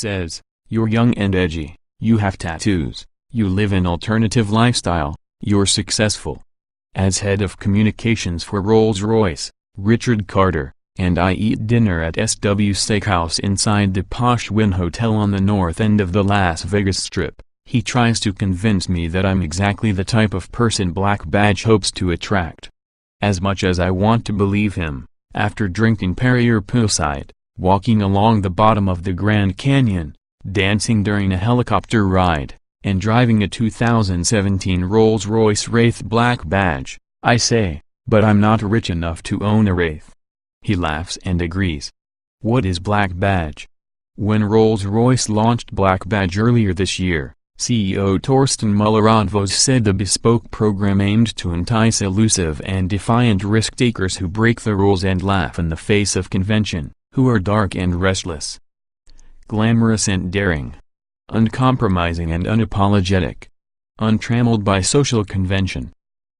says, "You're young and edgy, you have tattoos, you live an alternative lifestyle, you're successful." As head of communications for Rolls-Royce, Richard Carter, and I eat dinner at SW Steakhouse inside the posh Wynn Hotel on the north end of the Las Vegas Strip, he tries to convince me that I'm exactly the type of person Black Badge hopes to attract. As much as I want to believe him, after drinking Perrier poolside, walking along the bottom of the Grand Canyon, dancing during a helicopter ride, and driving a 2017 Rolls-Royce Wraith Black Badge, I say, but I'm not rich enough to own a Wraith. He laughs and agrees. What is Black Badge? When Rolls-Royce launched Black Badge earlier this year, CEO Torsten Müller-Ötvös said the bespoke program aimed to entice elusive and defiant risk-takers who break the rules and laugh in the face of convention, who are dark and restless, glamorous and daring, uncompromising and unapologetic, untrammeled by social convention.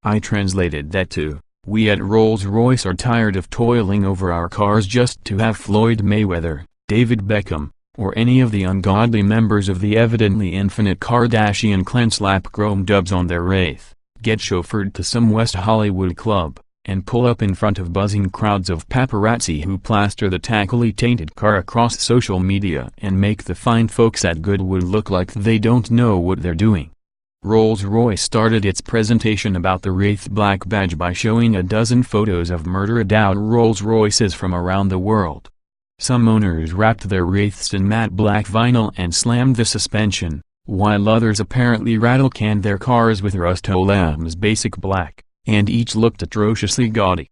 I translated that to, we at Rolls-Royce are tired of toiling over our cars just to have Floyd Mayweather, David Beckham, or any of the ungodly members of the evidently infinite Kardashian clan slap chrome dubs on their Wraith, get chauffeured to some West Hollywood club, and pull up in front of buzzing crowds of paparazzi who plaster the tackily tainted car across social media and make the fine folks at Goodwood look like they don't know what they're doing. Rolls-Royce started its presentation about the Wraith Black Badge by showing a dozen photos of murder-out Rolls-Royces from around the world. Some owners wrapped their Wraiths in matte black vinyl and slammed the suspension, while others apparently rattle-canned their cars with Rust-Oleum's basic black, and each looked atrociously gaudy.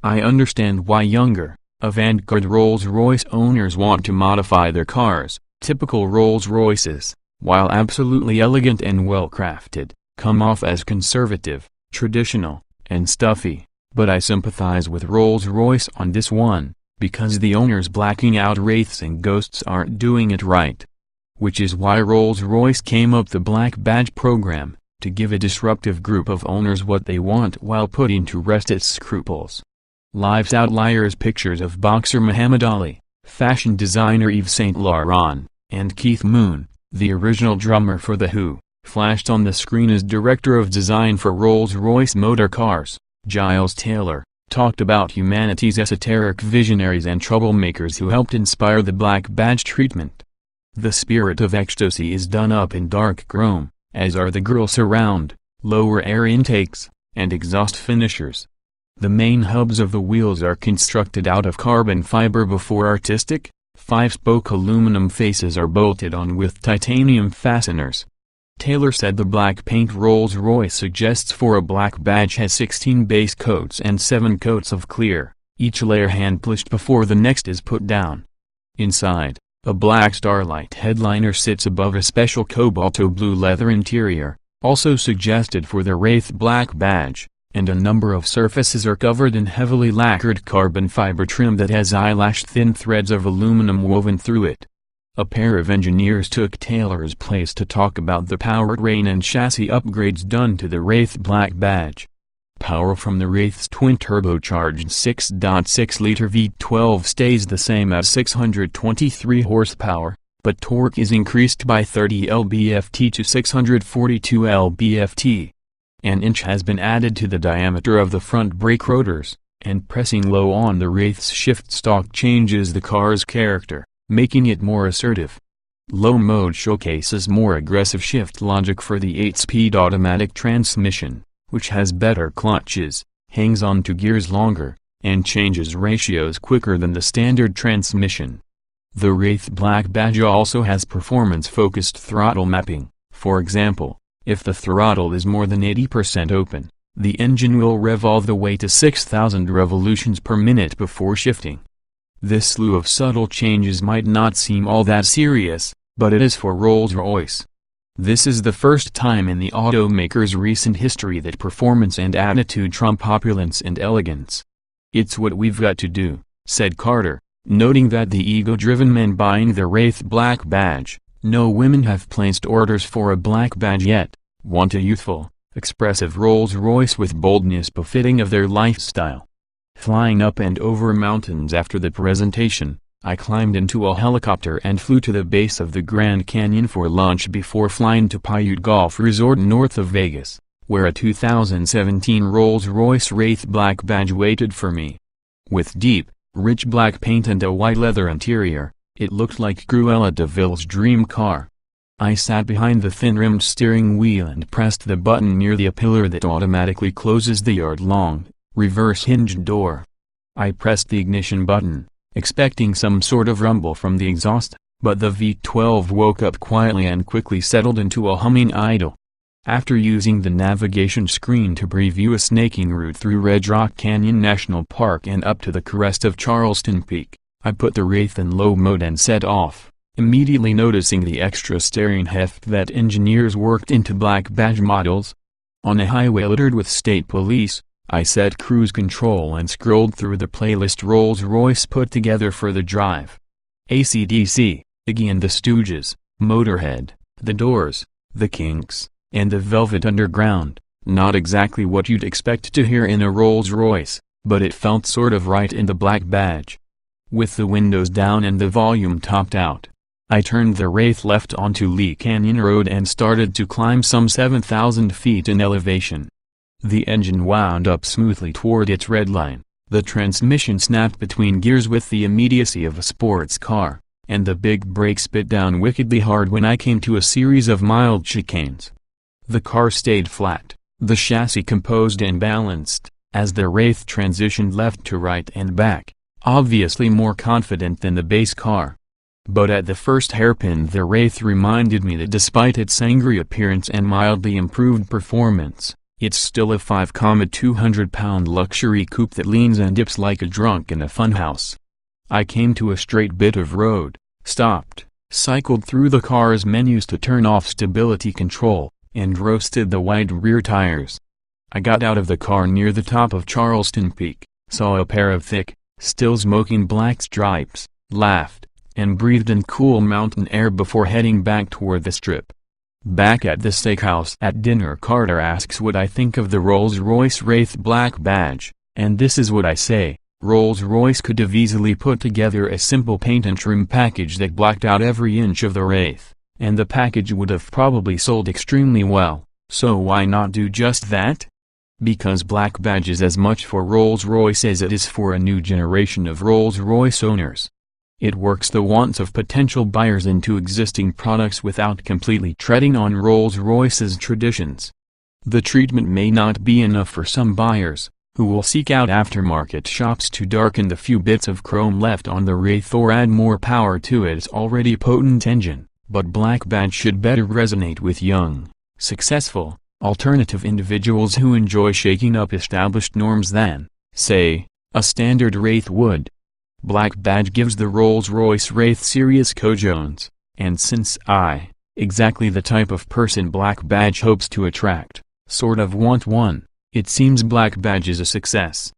I understand why younger, avant-garde Rolls-Royce owners want to modify their cars, typical Rolls-Royces, while absolutely elegant and well-crafted, come off as conservative, traditional, and stuffy, but I sympathize with Rolls-Royce on this one, because the owners blacking out Wraiths and Ghosts aren't doing it right. Which is why Rolls-Royce came up the Black Badge program, to give a disruptive group of owners what they want while putting to rest its scruples. Life's outliers pictures of boxer Muhammad Ali, fashion designer Yves Saint Laurent, and Keith Moon, the original drummer for The Who, flashed on the screen as director of design for Rolls-Royce Motor Cars. Giles Taylor talked about humanity's esoteric visionaries and troublemakers who helped inspire the Black Badge treatment. The spirit of ecstasy is done up in dark chrome, as are the grille surround, lower air intakes, and exhaust finishers. The main hubs of the wheels are constructed out of carbon fiber before artistic, 5-spoke aluminum faces are bolted on with titanium fasteners. Taylor said the black paint Rolls-Royce suggests for a Black Badge has 16 base coats and 7 coats of clear, each layer hand-polished before the next is put down. Inside, a black starlight headliner sits above a special cobalto blue leather interior, also suggested for the Wraith Black Badge, and a number of surfaces are covered in heavily lacquered carbon fiber trim that has eyelash-thin threads of aluminum woven through it. A pair of engineers took Taylor's place to talk about the powertrain and chassis upgrades done to the Wraith Black Badge. Power from the Wraith's twin-turbocharged 6.6-liter V12 stays the same at 623 horsepower, but torque is increased by 30 lb-ft to 642 lb-ft. An inch has been added to the diameter of the front brake rotors, and pressing low on the Wraith's shift stalk changes the car's character, making it more assertive. Low mode showcases more aggressive shift logic for the 8-speed automatic transmission, which has better clutches, hangs on to gears longer, and changes ratios quicker than the standard transmission. The Wraith Black Badge also has performance-focused throttle mapping. For example, if the throttle is more than 80% open, the engine will rev all the way to 6,000 revolutions per minute before shifting. This slew of subtle changes might not seem all that serious, but it is for Rolls-Royce. This is the first time in the automaker's recent history that performance and attitude trump opulence and elegance. It's what we've got to do, said Carter, noting that the ego-driven men buying the Wraith Black Badge, no women have placed orders for a Black Badge yet, want a youthful, expressive Rolls-Royce with boldness befitting of their lifestyle. Flying up and over mountains after the presentation, I climbed into a helicopter and flew to the base of the Grand Canyon for lunch before flying to Paiute Golf Resort north of Vegas, where a 2017 Rolls-Royce Wraith black badge waited for me. With deep, rich black paint and a white leather interior, it looked like Cruella de Vil's dream car. I sat behind the thin-rimmed steering wheel and pressed the button near the pillar that automatically closes the yard-long, reverse-hinged door. I pressed the ignition button, expecting some sort of rumble from the exhaust, but the V12 woke up quietly and quickly settled into a humming idle. After using the navigation screen to preview a snaking route through Red Rock Canyon National Park and up to the crest of Charleston Peak, I put the Wraith in low mode and set off, immediately noticing the extra steering heft that engineers worked into black badge models. On a highway littered with state police, I set cruise control and scrolled through the playlist Rolls-Royce put together for the drive. AC/DC, Iggy and the Stooges, Motorhead, The Doors, The Kinks, and the Velvet Underground. Not exactly what you'd expect to hear in a Rolls-Royce, but it felt sort of right in the black badge. With the windows down and the volume topped out, I turned the Wraith left onto Lee Canyon Road and started to climb some 7,000 feet in elevation. The engine wound up smoothly toward its red line, the transmission snapped between gears with the immediacy of a sports car, and the big brakes bit down wickedly hard when I came to a series of mild chicanes. The car stayed flat, the chassis composed and balanced, as the Wraith transitioned left to right and back, obviously more confident than the base car. But at the first hairpin the Wraith reminded me that despite its angry appearance and mildly improved performance, it's still a 5,200-pound luxury coupe that leans and dips like a drunk in a funhouse. I came to a straight bit of road, stopped, cycled through the car's menus to turn off stability control, and roasted the wide rear tires. I got out of the car near the top of Charleston Peak, saw a pair of thick, still smoking black stripes, laughed, and breathed in cool mountain air before heading back toward the Strip. Back at the steakhouse at dinner, Carter asks what I think of the Rolls-Royce Wraith black badge, and this is what I say: Rolls-Royce could have easily put together a simple paint and trim package that blacked out every inch of the Wraith, and the package would have probably sold extremely well, so why not do just that? Because black badge is as much for Rolls-Royce as it is for a new generation of Rolls-Royce owners. It works the wants of potential buyers into existing products without completely treading on Rolls-Royce's traditions. The treatment may not be enough for some buyers, who will seek out aftermarket shops to darken the few bits of chrome left on the Wraith or add more power to its already potent engine, but black badge should better resonate with young, successful, alternative individuals who enjoy shaking up established norms than, say, a standard Wraith would. Black badge gives the Rolls-Royce Wraith serious cojones, and since exactly the type of person black badge hopes to attract, sort of want one, it seems black badge is a success.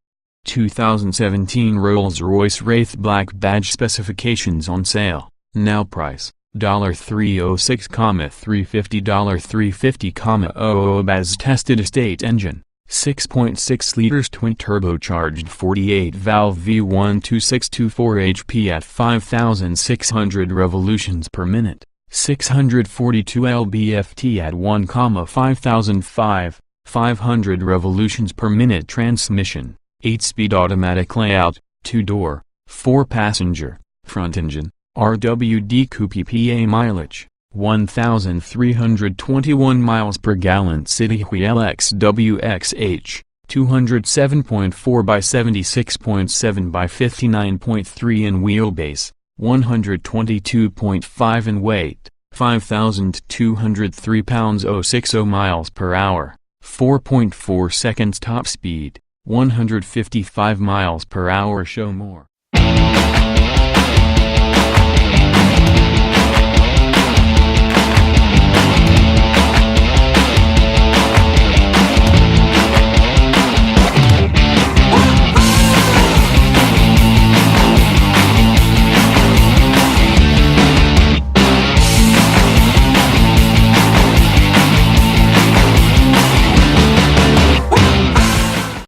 2017 Rolls-Royce Wraith black badge specifications on sale, now price, $306, $350, $350, BAS tested estate engine. 6.6 liters twin-turbocharged 48-valve V12624 HP at 5,600 revolutions per minute, 642 lb-ft at 5,500 revolutions per minute transmission, 8-speed automatic layout, 2-door, 4-passenger, front engine, RWD coupe PA mileage. 1,321 miles per gallon City Wheel XWXH, 207.4 by 76.7 by 59.3 in wheelbase, 122.5 in weight, 5,203 pounds, 060 miles per hour, 4.4 seconds top speed, 155 miles per hour. Show more.